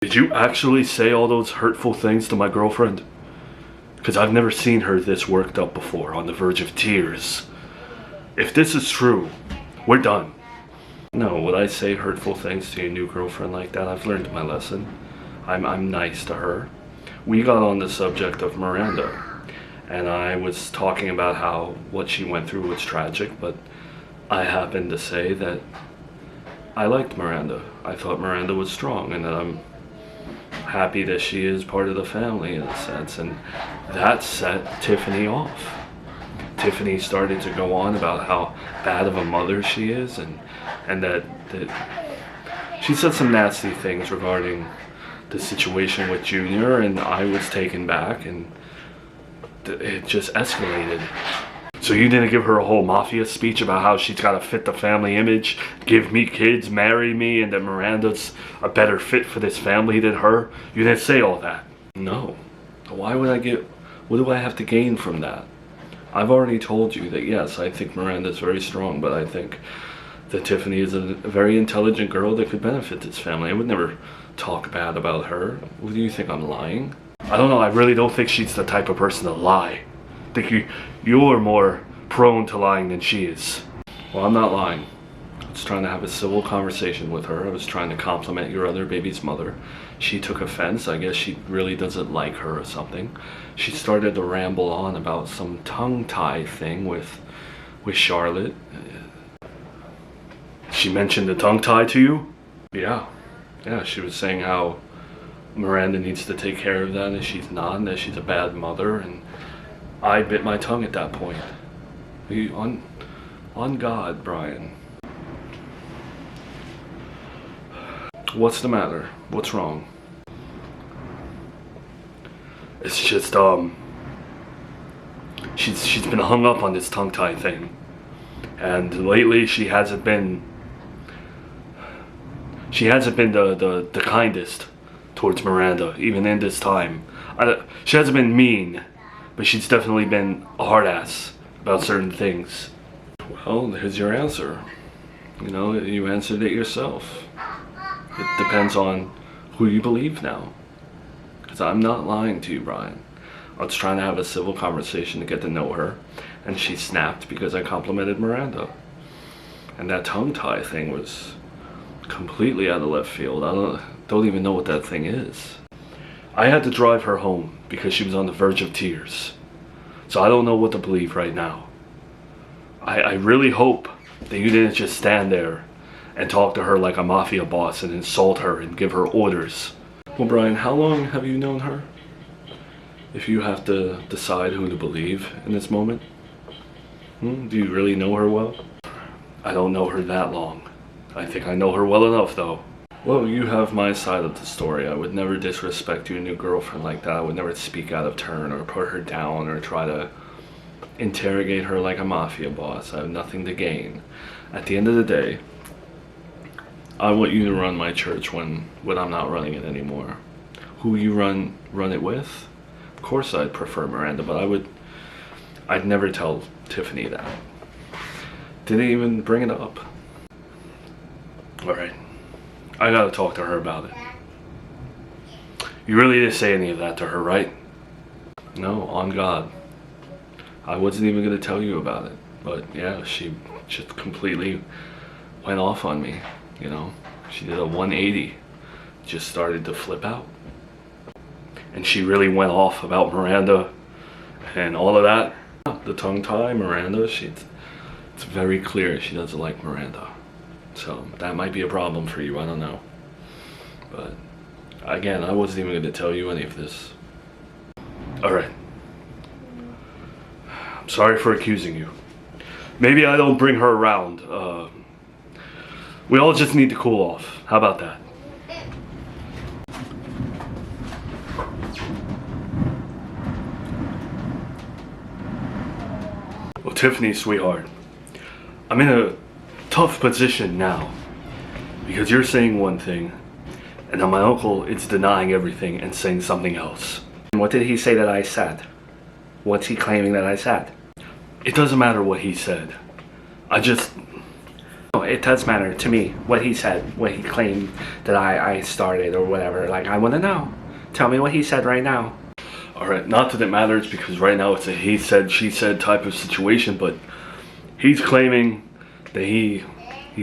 Did you actually say all those hurtful things to my girlfriend? Because I've never seen her this worked up before, on the verge of tears. If this is true, we're done. No, would I say hurtful things to your new girlfriend like that? I've learned my lesson. I'm nice to her. We got on the subject of Miranda, and I was talking about how what she went through was tragic, but I happened to say that I liked Miranda. I thought Miranda was strong, and that I'm happy that she is part of the family in a sense, and that set Tiffany off. Tiffany started to go on about how bad of a mother she is, and that she said some nasty things regarding the situation with Junior, and I was taken back, and it just escalated. So you didn't give her a whole mafia speech about how she's got to fit the family image, give me kids, marry me, and that Miranda's a better fit for this family than her? You didn't say all that. No. Why would what do I have to gain from that? I've already told you that yes, I think Miranda's very strong, but I think that Tiffany is a very intelligent girl that could benefit this family. I would never talk bad about her. What do you think, I'm lying? I don't know, I really don't think she's the type of person to lie. I think you're more prone to lying than she is. Well, I'm not lying. I was trying to have a civil conversation with her. I was trying to compliment your other baby's mother. She took offense. I guess she really doesn't like her or something. She started to ramble on about some tongue tie thing with Charlotte. She mentioned the tongue tie to you? Yeah, she was saying how Miranda needs to take care of that, and she's not, and that she's a bad mother, and I bit my tongue at that point. On God, Brian. What's the matter? What's wrong? It's just, she's been hung up on this tongue tie thing. And lately she hasn't been the kindest towards Miranda, even in this time. She hasn't been mean, but she's definitely been a hard ass about certain things. Well, there's your answer. You know, you answered it yourself. It depends on who you believe now. Because I'm not lying to you, Brian. I was trying to have a civil conversation to get to know her, and she snapped because I complimented Miranda. And that tongue tie thing was completely out of left field. I don't even know what that thing is. I had to drive her home because she was on the verge of tears. So I don't know what to believe right now. I really hope that you didn't just stand there and talk to her like a mafia boss and insult her and give her orders. Well, Brian, how long have you known her? If you have to decide who to believe in this moment. Do you really know her well? I don't know her that long. I think I know her well enough, though. Well, you have my side of the story. I would never disrespect your new girlfriend like that. I would never speak out of turn or put her down or try to interrogate her like a mafia boss. I have nothing to gain. At the end of the day, I want you to run my church when I'm not running it anymore. Who you run it with? Of course I'd prefer Miranda, but I'd never tell Tiffany that. Didn't even bring it up. Alright. I gotta talk to her about it. You really didn't say any of that to her, right? No, on God. I wasn't even gonna tell you about it. But yeah, she just completely went off on me, you know? She did a 180. Just started to flip out. And she really went off about Miranda and all of that. The tongue tie, Miranda, it's very clear she doesn't like Miranda. So that might be a problem for you, I don't know. But again, I wasn't even going to tell you any of this. Alright. I'm sorry for accusing you. Maybe I don't bring her around. We all just need to cool off. How about that? Well, Tiffany, sweetheart, I'm in a tough position now because you're saying one thing and now my uncle is denying everything and saying something else. What did he say that I said? What's he claiming that I said? It doesn't matter what he said. Oh, it does matter to me what he said, what he claimed that I started or whatever. Like, I want to know. Tell me what he said right now. Alright, not that it matters because right now it's a he said, she said type of situation, but he's claiming that he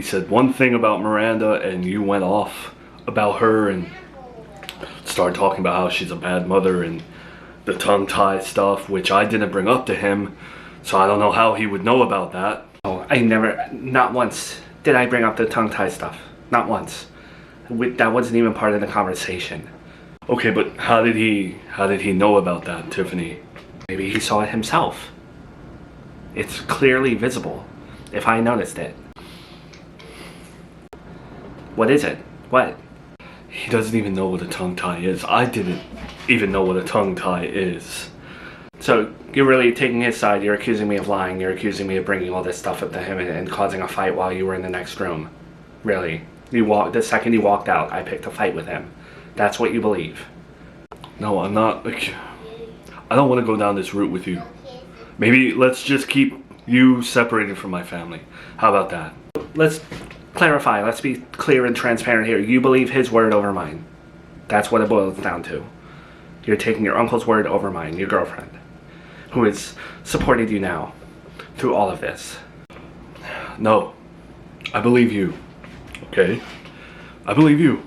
said one thing about Miranda and you went off about her and started talking about how she's a bad mother and the tongue tie stuff, which I didn't bring up to him, so I don't know how he would know about that. Oh, I never, not once did I bring up the tongue tie stuff. Not once. That wasn't even part of the conversation. Okay, but how did he know about that, Tiffany? Maybe he saw it himself. It's clearly visible, if I noticed it. What is it? What? He doesn't even know what a tongue tie is. I didn't even know what a tongue tie is. So you're really taking his side. You're accusing me of lying. You're accusing me of bringing all this stuff up to him and causing a fight while you were in the next room. Really? The second you walked out, I picked a fight with him. That's what you believe. No, I'm not. I don't want to go down this route with you. Maybe let's just keep you separated from my family. How about that? Let's clarify. Let's be clear and transparent here. You believe his word over mine. That's what it boils down to. You're taking your uncle's word over mine, your girlfriend, who has supported you now through all of this. No, I believe you. Okay? I believe you.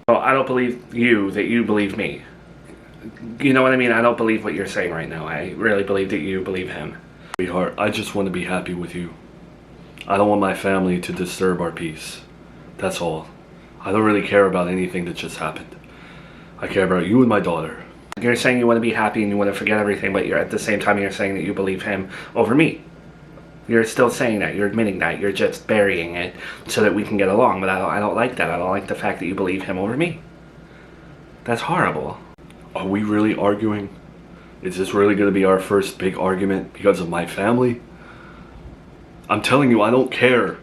Well, I don't believe you that you believe me. You know what I mean? I don't believe what you're saying right now. I really believe that you believe him. Sweetheart, I just want to be happy with you. I don't want my family to disturb our peace. That's all. I don't really care about anything that just happened. I care about you and my daughter. You're saying you want to be happy and you want to forget everything, but you're at the same time you're saying that you believe him over me. You're still saying that. You're admitting that. You're just burying it so that we can get along. But I don't like that. I don't like the fact that you believe him over me. That's horrible. Are we really arguing? Is this really going to be our first big argument because of my family? I'm telling you, I don't care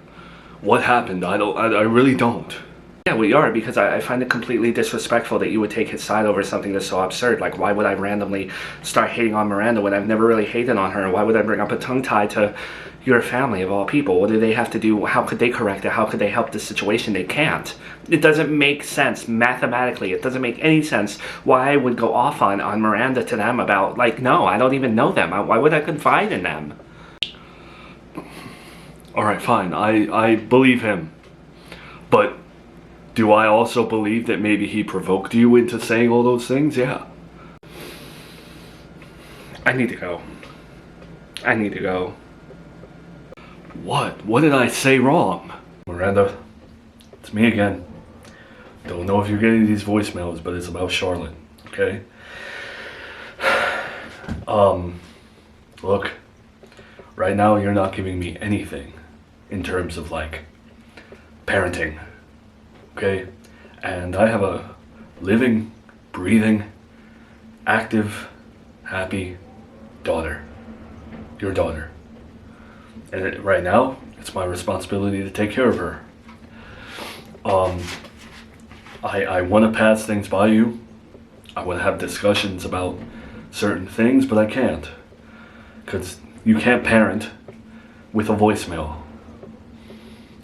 what happened. I really don't. Yeah, we are, because I find it completely disrespectful that you would take his side over something that's so absurd. Like, why would I randomly start hating on Miranda when I've never really hated on her? Why would I bring up a tongue tie to your family of all people? What do they have to do? How could they correct it? How could they help the situation? They can't. It doesn't make sense mathematically. It doesn't make any sense why I would go off on Miranda to them about, like, no, I don't even know them. Why would I confide in them? Alright, fine. I believe him. But do I also believe that maybe he provoked you into saying all those things? Yeah. I need to go. I need to go. What? What did I say wrong? Miranda, it's me again. Don't know if you're getting these voicemails, but it's about Charlotte, okay? Look, right now you're not giving me anything in terms of, like, parenting, okay? And I have a living, breathing, active, happy daughter. Your daughter. And right now, it's my responsibility to take care of her. I want to pass things by you. I want to have discussions about certain things, but I can't. Because you can't parent with a voicemail.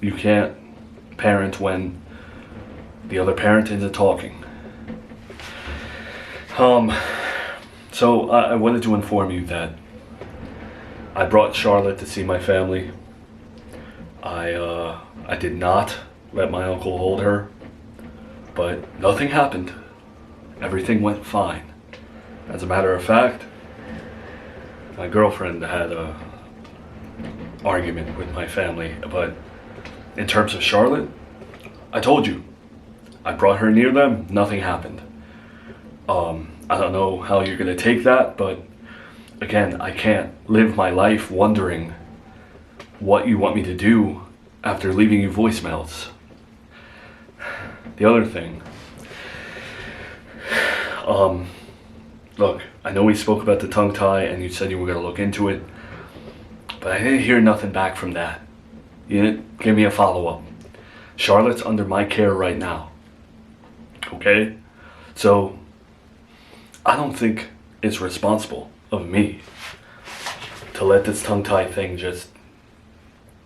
You can't parent when the other parent isn't talking. So I wanted to inform you that I brought Charlotte to see my family. I did not let my uncle hold her, but nothing happened. Everything went fine. As a matter of fact, my girlfriend had a argument with my family, but in terms of Charlotte, I told you, I brought her near them, nothing happened. I don't know how you're gonna take that, but again, I can't live my life wondering what you want me to do after leaving you voicemails. The other thing, look, I know we spoke about the tongue tie and you said you were gonna look into it, but I didn't hear nothing back from that. You didn't give me a follow-up. Charlotte's under my care right now. Okay? So, I don't think it's responsible of me to let this tongue tie thing just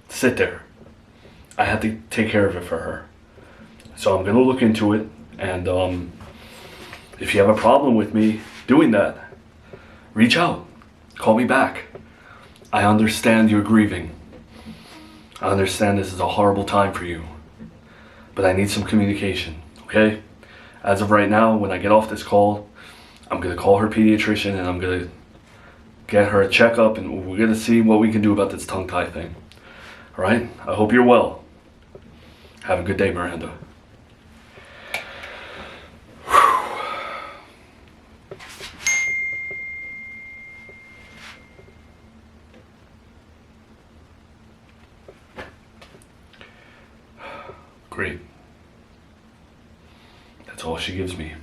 sit there. I have to take care of it for her. So I'm gonna look into it, and if you have a problem with me doing that, reach out, call me back. I understand you're grieving. I understand this is a horrible time for you, but I need some communication, okay? As of right now, when I get off this call, I'm gonna call her pediatrician and I'm gonna get her a checkup, and we're gonna see what we can do about this tongue tie thing. All right? I hope you're well. Have a good day, Miranda. Great. That's all she gives me.